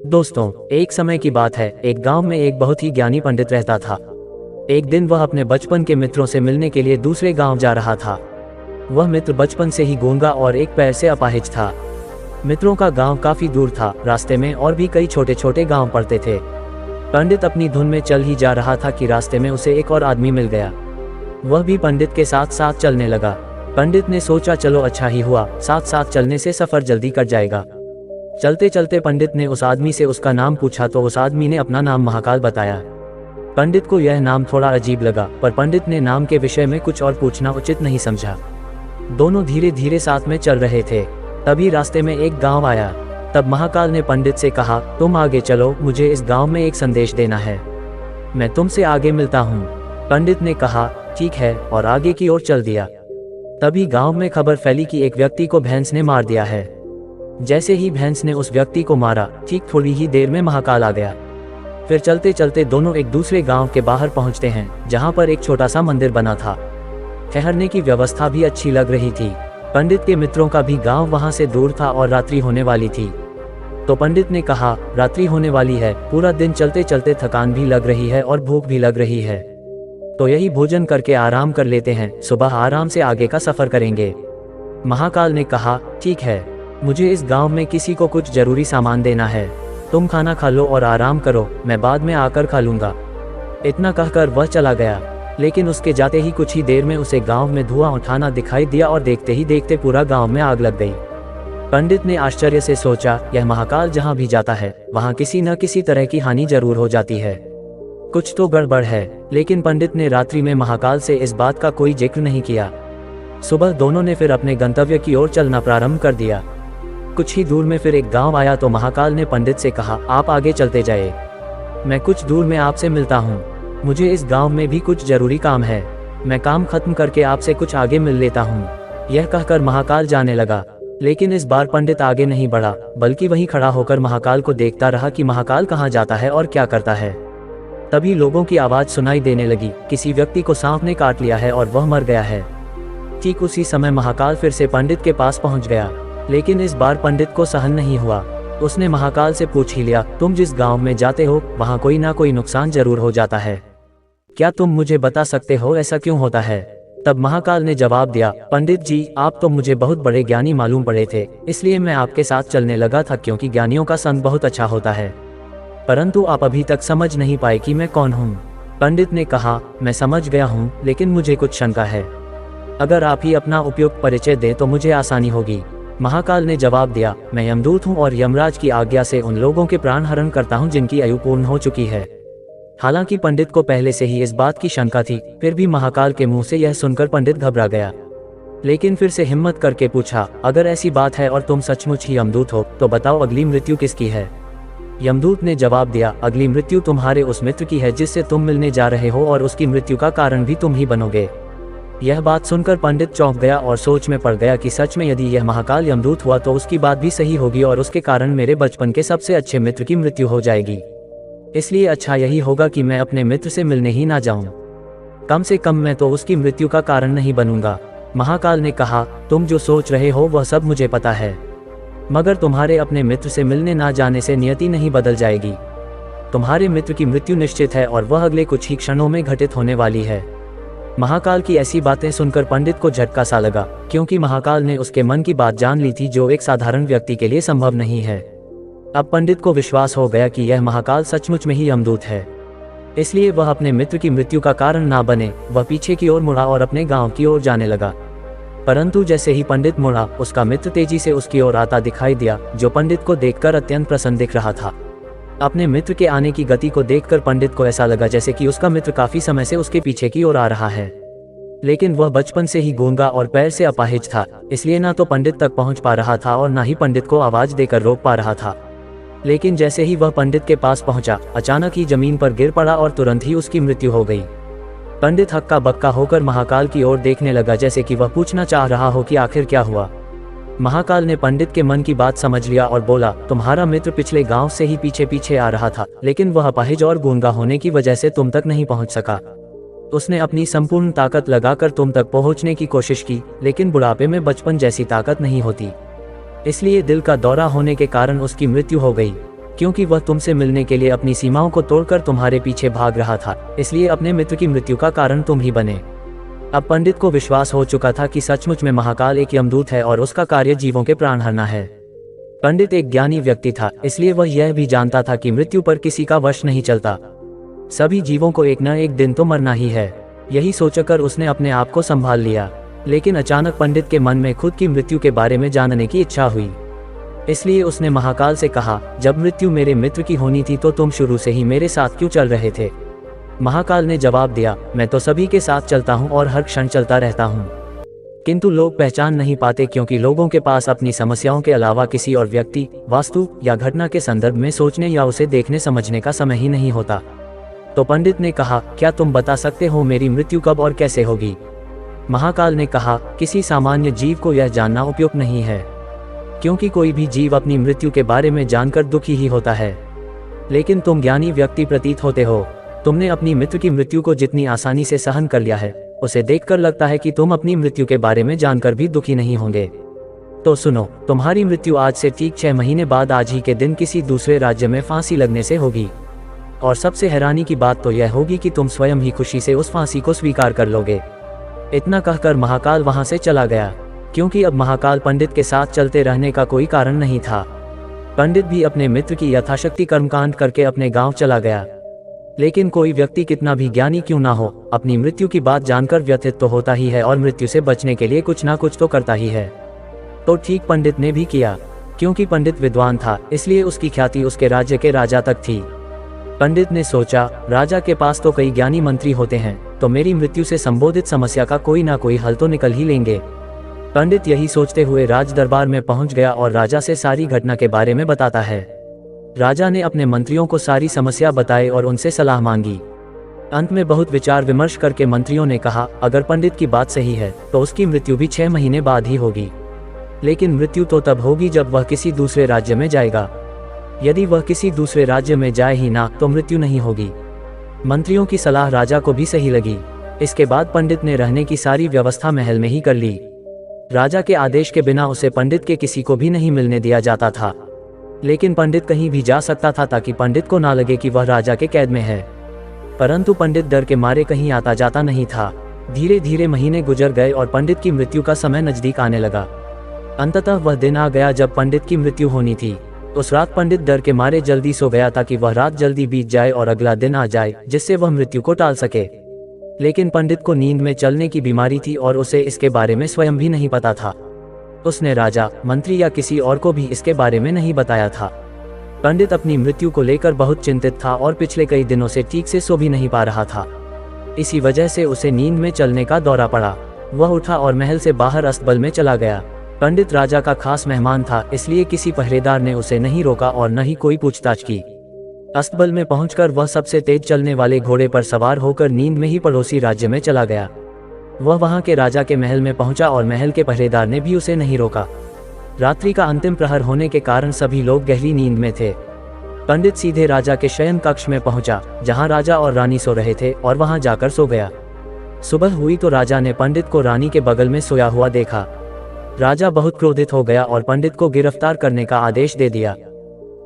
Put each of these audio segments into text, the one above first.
दोस्तों, एक समय की बात है। एक गांव में एक बहुत ही ज्ञानी पंडित रहता था। एक दिन वह अपने बचपन के मित्रों से मिलने के लिए दूसरे गांव जा रहा था। वह मित्र बचपन से ही गूंगा और एक पैर से अपाहिज था। मित्रों का गांव काफी दूर था। रास्ते में और भी कई छोटे छोटे गांव पड़ते थे। पंडित अपनी धुन में चल ही जा रहा था कि रास्ते में उसे एक और आदमी मिल गया। वह भी पंडित के साथ साथ चलने लगा। पंडित ने सोचा, चलो अच्छा ही हुआ, साथ साथ चलने से सफर जल्दी कट जाएगा। चलते चलते पंडित ने उस आदमी से उसका नाम पूछा तो उस आदमी ने अपना नाम महाकाल बताया। पंडित को यह नाम थोड़ा अजीब लगा, पर पंडित ने नाम के विषय में कुछ और पूछना उचित नहीं समझा। दोनों धीरे धीरे साथ में चल रहे थे। तभी रास्ते में एक गांव आया। तब महाकाल ने पंडित से कहा, तुम आगे चलो, मुझे इस गांव में एक संदेश देना है। मैं तुमसे आगे मिलता हूँ। पंडित ने कहा, ठीक है, और आगे की ओर चल दिया। तभी गांव में खबर फैली कि एक व्यक्ति को भैंस ने मार दिया है। जैसे ही भैंस ने उस व्यक्ति को मारा, ठीक थोड़ी ही देर में महाकाल आ गया। फिर चलते चलते दोनों एक दूसरे गांव के बाहर पहुंचते हैं, जहां पर एक छोटा सा मंदिर बना था। ठहरने की व्यवस्था भी अच्छी लग रही थी। पंडित के मित्रों का भी गांव वहां से दूर था और रात्रि होने वाली थी। तो पंडित ने कहा, रात्रि होने वाली है, पूरा दिन चलते चलते थकान भी लग रही है और भूख भी लग रही है, तो यही भोजन करके आराम कर लेते हैं, सुबह आराम से आगे का सफर करेंगे। महाकाल ने कहा, ठीक है, मुझे इस गांव में किसी को कुछ जरूरी सामान देना है। तुम खाना खा लो और आराम करो, मैं बाद में आकर खा लूंगा। इतना कहकर वह चला गया। लेकिन उसके जाते ही कुछ ही देर में उसे गांव में धुआं उठाना दिखाई दिया और देखते ही देखते पूरा गांव में आग लग गई। पंडित ने आश्चर्य से सोचा, यह महाकाल जहां भी जाता है वहां किसी न किसी तरह की हानि जरूर हो जाती है, कुछ तो गड़बड़ है। लेकिन पंडित ने रात्रि में महाकाल से इस बात का कोई जिक्र नहीं किया। सुबह दोनों ने फिर अपने गंतव्य की ओर चलना प्रारंभ कर दिया। कुछ ही दूर में फिर एक गांव आया तो महाकाल ने पंडित से कहा, आप आगे चलते जाए, मैं कुछ दूर में आपसे मिलता हूँ। मुझे इस गांव में भी कुछ जरूरी काम है, मैं काम खत्म करके आपसे कुछ आगे मिल लेता हूँ। यह कहकर महाकाल जाने लगा। लेकिन इस बार पंडित आगे नहीं बढ़ा, बल्कि वहीं खड़ा होकर महाकाल को देखता रहा कि महाकाल कहाँ जाता है और क्या करता है। तभी लोगों की आवाज सुनाई देने लगी, किसी व्यक्ति को सांप ने काट लिया है और वह मर गया है। ठीक उसी समय महाकाल फिर से पंडित के पास पहुंच गया। लेकिन इस बार पंडित को सहन नहीं हुआ। उसने महाकाल से पूछ ही लिया, तुम जिस गांव में जाते हो वहां कोई ना कोई नुकसान जरूर हो जाता है, क्या तुम मुझे बता सकते हो ऐसा क्यों होता है? तब महाकाल ने जवाब दिया, पंडित जी, आप तो मुझे बहुत बड़े ज्ञानी मालूम पड़े थे, इसलिए मैं आपके साथ चलने लगा था, क्योंकि ज्ञानियों का संग बहुत अच्छा होता है। परंतु आप अभी तक समझ नहीं पाए कि मैं कौन हूँ। पंडित ने कहा, मैं समझ गया हूँ, लेकिन मुझे कुछ शंका है। अगर आप ही अपना उपयुक्त परिचय दें तो मुझे आसानी होगी। महाकाल ने जवाब दिया, मैं यमदूत हूँ और यमराज की आज्ञा से उन लोगों के प्राण हरण करता हूँ जिनकी आयु पूर्ण हो चुकी है। हालांकि पंडित को पहले से ही इस बात की शंका थी, फिर भी महाकाल के मुंह से यह सुनकर पंडित घबरा गया। लेकिन फिर से हिम्मत करके पूछा, अगर ऐसी बात है और तुम सचमुच ही यमदूत हो तो बताओ अगली मृत्यु किसकी है? यमदूत ने जवाब दिया, अगली मृत्यु तुम्हारे उस मित्र की है जिससे तुम मिलने जा रहे हो, और उसकी मृत्यु का कारण भी तुम ही बनोगे। यह बात सुनकर पंडित चौंक गया और सोच में पड़ गया कि सच में यदि यह महाकाल यमदूत हुआ तो उसकी बात भी सही होगी और उसके कारण मेरे बचपन के सबसे अच्छे मित्र की मृत्यु हो जाएगी। इसलिए अच्छा यही होगा कि मैं अपने मित्र से मिलने ही ना जाऊं। कम से कम मैं तो उसकी मृत्यु का कारण नहीं बनूंगा। महाकाल ने कहा, तुम जो सोच रहे हो वह सब मुझे पता है, मगर तुम्हारे अपने मित्र से मिलने ना जाने से नियति नहीं बदल जाएगी। तुम्हारे मित्र की मृत्यु निश्चित है और वह अगले कुछ ही क्षणों में घटित होने वाली है। महाकाल की ऐसी बातें सुनकर पंडित को झटका सा लगा, क्योंकि महाकाल ने उसके मन की बात जान ली थी, जो एक साधारण व्यक्ति के लिए संभव नहीं है। अब पंडित को विश्वास हो गया कि यह महाकाल सचमुच में ही यमदूत है। इसलिए वह अपने मित्र की मृत्यु का कारण ना बने, वह पीछे की ओर मुड़ा और अपने गांव की ओर जाने लगा। परंतु जैसे ही पंडित मुड़ा, उसका मित्र तेजी से उसकी ओर आता दिखाई दिया, जो पंडित को देखकर अत्यंत प्रसन्न दिख रहा था। अपने मित्र के आने की गति को देखकर पंडित को ऐसा लगा जैसे कि उसका मित्र काफी समय से उसके पीछे की ओर आ रहा है। लेकिन वह बचपन से ही गूंगा और पैर से अपाहिज था, इसलिए ना तो पंडित तक पहुंच पा रहा था और ना ही पंडित को आवाज देकर रोक पा रहा था। लेकिन जैसे ही वह पंडित के पास पहुंचा, अचानक ही जमीन पर गिर पड़ा और तुरंत ही उसकी मृत्यु हो गई। पंडित हक्का बक्का होकर महाकाल की ओर देखने लगा, जैसे कि वह पूछना चाह रहा हो कि आखिर क्या हुआ। महाकाल ने पंडित के मन की बात समझ लिया और बोला, तुम्हारा मित्र पिछले गांव से ही पीछे पीछे आ रहा था, लेकिन वह अपाहिज और गूंगा होने की वजह से तुम तक नहीं पहुंच सका। उसने अपनी संपूर्ण ताकत लगाकर तुम तक पहुंचने की कोशिश की, लेकिन बुढ़ापे में बचपन जैसी ताकत नहीं होती, इसलिए दिल का दौरा होने के कारण उसकी मृत्यु हो गई। क्योंकि वह तुमसे मिलने के लिए अपनी सीमाओं को तोड़कर तुम्हारे पीछे भाग रहा था, इसलिए अपने मित्र की मृत्यु का कारण तुम ही बने। अब पंडित को विश्वास हो चुका था कि सचमुच में महाकाल एक यमदूत है और उसका कार्य जीवों के प्राण हरना है। पंडित एक ज्ञानी व्यक्ति था, इसलिए वह यह भी जानता था कि मृत्यु पर किसी का वश नहीं चलता। सभी जीवों को एक न एक दिन तो मरना ही है। यही सोचकर उसने अपने आप को संभाल लिया। लेकिन अचानक पंडित के मन में खुद की मृत्यु के बारे में जानने की इच्छा हुई। इसलिए उसने महाकाल से कहा, जब मृत्यु मेरे मित्र की होनी थी तो तुम शुरू से ही मेरे साथ क्यों चल रहे थे? महाकाल ने जवाब दिया, मैं तो सभी के साथ चलता हूँ और हर क्षण चलता रहता हूँ, किंतु लोग पहचान नहीं पाते क्योंकि लोगों के पास अपनी समस्याओं के अलावा किसी और व्यक्ति, वास्तु या घटना के संदर्भ में सोचने या उसे देखने समझने का समय ही नहीं होता। तो पंडित ने कहा, क्या तुम बता सकते हो मेरी मृत्यु कब और कैसे होगी? महाकाल ने कहा, किसी सामान्य जीव को यह जानना उपयुक्त नहीं है, क्योंकि कोई भी जीव अपनी मृत्यु के बारे में जानकर दुखी ही होता है। लेकिन तुम ज्ञानी व्यक्ति प्रतीत होते हो। तुमने अपनी मित्र की मृत्यु को जितनी आसानी से सहन कर लिया है, उसे देखकर लगता है कि तुम अपनी मृत्यु के बारे में जानकर भी दुखी नहीं होंगे। तो सुनो, तुम्हारी मृत्यु आज से ठीक 6 महीने बाद आज ही के दिन किसी दूसरे राज्य में फांसी लगने से होगी। और सबसे हैरानी की बात तो यह होगी कि तुम स्वयं ही खुशी से उस फांसी को स्वीकार कर लोगे। इतना कहकर महाकाल वहां से चला गया, क्योंकि अब महाकाल पंडित के साथ चलते रहने का कोई कारण नहीं था। पंडित भी अपने मित्र की यथाशक्ति कर्मकांड करके अपने गांव चला गया। लेकिन कोई व्यक्ति कितना भी ज्ञानी क्यों ना हो, अपनी मृत्यु की बात जानकर व्यथित तो होता ही है और मृत्यु से बचने के लिए कुछ ना कुछ तो करता ही है। तो ठीक पंडित ने भी किया। क्योंकि पंडित विद्वान था, इसलिए उसकी ख्याति उसके राज्य के राजा तक थी। पंडित ने सोचा, राजा के पास तो कई ज्ञानी मंत्री होते हैं, तो मेरी मृत्यु से संबोधित समस्या का कोई ना कोई हल तो निकल ही लेंगे। पंडित यही सोचते हुए राज दरबार में पहुंच गया और राजा से सारी घटना के बारे में बताता है। राजा ने अपने मंत्रियों को सारी समस्या बताई और उनसे सलाह मांगी। अंत में बहुत विचार विमर्श करके मंत्रियों ने कहा, अगर पंडित की बात सही है तो उसकी मृत्यु भी 6 महीने बाद ही होगी। लेकिन मृत्यु तो तब होगी जब वह किसी दूसरे राज्य में जाएगा। यदि वह किसी दूसरे राज्य में जाए ही ना तो मृत्यु नहीं होगी। मंत्रियों की सलाह राजा को भी सही लगी। इसके बाद पंडित ने रहने की सारी व्यवस्था महल में ही कर ली। राजा के आदेश के बिना उसे पंडित के किसी को भी नहीं मिलने दिया जाता था। लेकिन पंडित कहीं भी जा सकता था ताकि पंडित को ना लगे कि वह राजा के कैद में है। परंतु पंडित डर के मारे कहीं आता जाता नहीं था। धीरे धीरे महीने गुजर गए और पंडित की मृत्यु का समय नजदीक आने लगा। अंततः वह दिन आ गया जब पंडित की मृत्यु होनी थी। उस रात पंडित डर के मारे जल्दी सो गया ताकि वह रात जल्दी बीत जाए और अगला दिन आ जाए, जिससे वह मृत्यु को टाल सके। लेकिन पंडित को नींद में चलने की बीमारी थी और उसे इसके बारे में स्वयं भी नहीं पता था। उसने राजा, मंत्री या किसी और को भी इसके बारे में नहीं बताया था। पंडित अपनी मृत्यु को लेकर बहुत चिंतित था और पिछले कई दिनों से ठीक से सो भी नहीं पा रहा था। इसी वजह से उसे नींद में चलने का दौरा पड़ा। वह उठा और महल से बाहर अस्तबल में चला गया। पंडित राजा का खास मेहमान था, इसलिए किसी पहरेदार ने उसे नहीं रोका और न ही कोई पूछताछ की। अस्तबल में पहुंचकर वह सबसे तेज चलने वाले घोड़े पर सवार होकर नींद में ही पड़ोसी राज्य में चला गया। वह वहां के राजा के महल में पहुंचा और महल के पहरेदार ने भी उसे नहीं रोका। रात्रि का अंतिम प्रहर होने के कारण सभी लोग गहरी नींद में थे। पंडित सीधे राजा के शयन कक्ष में पहुंचा, जहां राजा और रानी सो रहे थे, और वहां जाकर सो गया। सुबह हुई तो राजा ने पंडित को रानी के बगल में सोया हुआ देखा। राजा बहुत क्रोधित हो गया और पंडित को गिरफ्तार करने का आदेश दे दिया।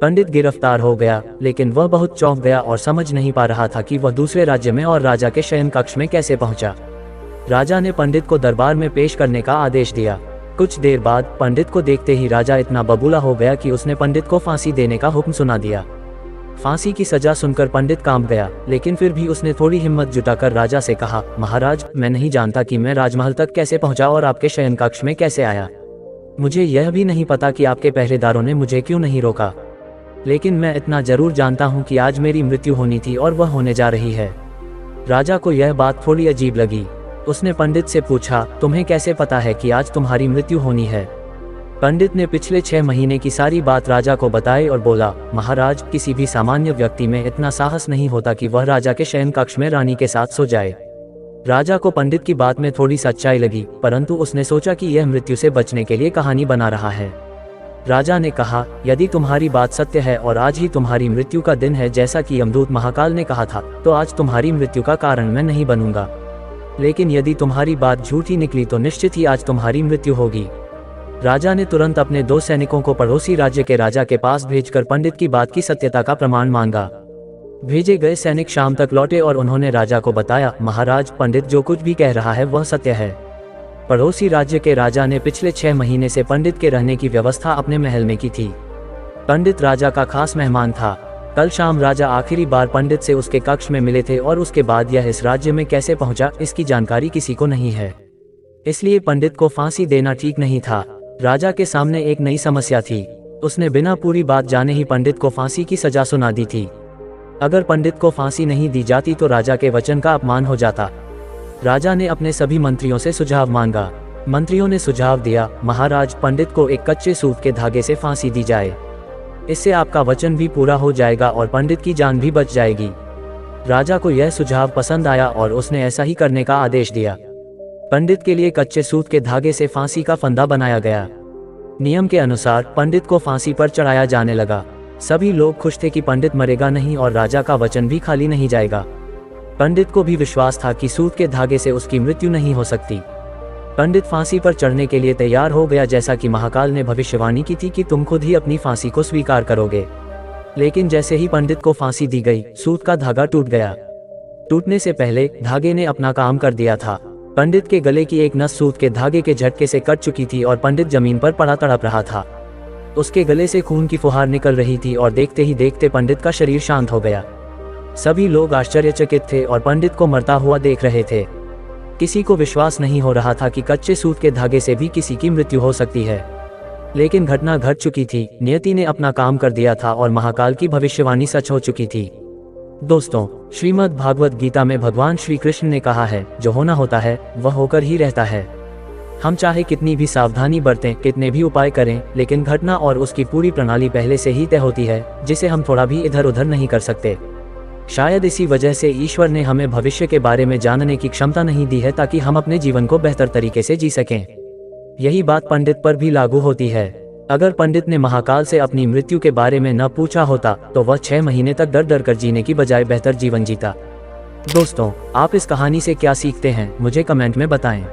पंडित गिरफ्तार हो गया, लेकिन वह बहुत चौंक गया और समझ नहीं पा रहा था कि वह दूसरे राज्य में और राजा के शयन कक्ष में कैसे पहुंचा। राजा ने पंडित को दरबार में पेश करने का आदेश दिया। कुछ देर बाद पंडित को देखते ही राजा इतना बबूला हो गया कि उसने पंडित को फांसी देने का हुक्म सुना दिया। फांसी की सजा सुनकर पंडित कांप गया, लेकिन फिर भी उसने थोड़ी हिम्मत जुटाकर राजा से कहा, महाराज, मैं नहीं जानता कि मैं राजमहल तक कैसे पहुंचा और आपके शयन कक्ष में कैसे आया। मुझे यह भी नहीं पता कि आपके पहरेदारों ने मुझे क्यों नहीं रोका। लेकिन मैं इतना जरूर जानता हूं कि आज मेरी मृत्यु होनी थी और वह होने जा रही है। राजा को यह बात थोड़ी अजीब लगी। उसने पंडित से पूछा, तुम्हें कैसे पता है कि आज तुम्हारी मृत्यु होनी है? पंडित ने पिछले 6 महीने की सारी बात राजा को बताई और बोला, महाराज, किसी भी सामान्य व्यक्ति में इतना साहस नहीं होता कि वह राजा के शयन कक्ष में रानी के साथ सो जाए। राजा को पंडित की बात में थोड़ी सच्चाई लगी, परंतु उसने सोचा कि यह मृत्यु से बचने के लिए कहानी बना रहा है। राजा ने कहा, यदि तुम्हारी बात सत्य है और आज ही तुम्हारी मृत्यु का दिन है जैसा कि यमदूत महाकाल ने कहा था, तो आज तुम्हारी मृत्यु का कारण मैं नहीं बनूंगा। लेकिन यदि तुम्हारी बात झूठी निकली तो निश्चित ही आज तुम्हारी मृत्यु होगी। राजा ने तुरंत अपने 2 सैनिकों को पड़ोसी राज्य के राजा के पास भेजकर पंडित की बात की सत्यता का प्रमाण मांगा। भेजे गए सैनिक शाम तक लौटे और उन्होंने राजा को बताया, महाराज, पंडित जो कुछ भी कह रहा है वह सत्य है। पड़ोसी राज्य के राजा ने पिछले 6 महीने से पंडित के रहने की व्यवस्था अपने महल में की थी। पंडित राजा का खास मेहमान था। कल शाम राजा आखिरी बार पंडित से उसके कक्ष में मिले थे और उसके बाद यह इस राज्य में कैसे पहुंचा इसकी जानकारी किसी को नहीं है। इसलिए पंडित को फांसी देना ठीक नहीं था। राजा के सामने एक नई समस्या थी। उसने बिना पूरी बात जाने ही पंडित को फांसी की सजा सुना दी थी। अगर पंडित को फांसी नहीं दी जाती तो राजा के वचन का अपमान हो जाता। राजा ने अपने सभी मंत्रियों से सुझाव मांगा। मंत्रियों ने सुझाव दिया, महाराज, पंडित को एक कच्चे सूत के धागे से फांसी दी जाए। इससे आपका वचन भी पूरा हो जाएगा और पंडित की जान भी बच जाएगी। राजा को यह सुझाव पसंद आया और उसने ऐसा ही करने का आदेश दिया। पंडित के लिए कच्चे सूत के धागे से फांसी का फंदा बनाया गया। नियम के अनुसार पंडित को फांसी पर चढ़ाया जाने लगा। सभी लोग खुश थे कि पंडित मरेगा नहीं और राजा का वचन भी खाली नहीं जाएगा। पंडित को भी विश्वास था कि सूत के धागे से उसकी मृत्यु नहीं हो सकती। पंडित फांसी पर चढ़ने के लिए तैयार हो गया, जैसा कि महाकाल ने भविष्यवाणी की थी कि तुम खुद ही अपनी फांसी को स्वीकार करोगे। लेकिन जैसे ही पंडित को फांसी दी गई, सूत का धागा टूट गया। टूटने से पहले धागे ने अपना काम कर दिया था। पंडित के गले की एक नस सूत के धागे के झटके से कट चुकी थी और पंडित जमीन पर पड़ा तड़प रहा था। उसके गले से खून की फुहार निकल रही थी और देखते ही देखते पंडित का शरीर शांत हो गया। सभी लोग आश्चर्यचकित थे और पंडित को मरता हुआ देख रहे थे। किसी को विश्वास नहीं हो रहा था कि कच्चे सूत के धागे से भी किसी की मृत्यु हो सकती है। लेकिन घटना घट चुकी थी। नियति ने अपना काम कर दिया था और महाकाल की भविष्यवाणी सच हो चुकी थी। दोस्तों, श्रीमद् भागवत गीता में भगवान श्री कृष्ण ने कहा है, जो होना होता है वह होकर ही रहता है। हम चाहे कितनी भी सावधानी बरतें, कितने भी उपाय करें, लेकिन घटना और उसकी पूरी प्रणाली पहले से ही तय होती है, जिसे हम थोड़ा भी इधर उधर नहीं कर सकते। शायद इसी वजह से ईश्वर ने हमें भविष्य के बारे में जानने की क्षमता नहीं दी है, ताकि हम अपने जीवन को बेहतर तरीके से जी सकें। यही बात पंडित पर भी लागू होती है। अगर पंडित ने महाकाल से अपनी मृत्यु के बारे में न पूछा होता तो वह 6 महीने तक डर डर कर जीने की बजाय बेहतर जीवन जीता। दोस्तों, आप इस कहानी से क्या सीखते हैं, मुझे कमेंट में बताएं।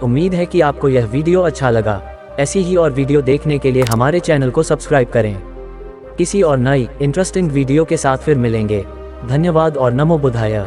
उम्मीद है कि आपको यह वीडियो अच्छा लगा। ऐसी ही और वीडियो देखने के लिए हमारे चैनल को सब्सक्राइब करें। किसी और नई इंटरेस्टिंग वीडियो के साथ फिर मिलेंगे। धन्यवाद और नमो बुद्धाय।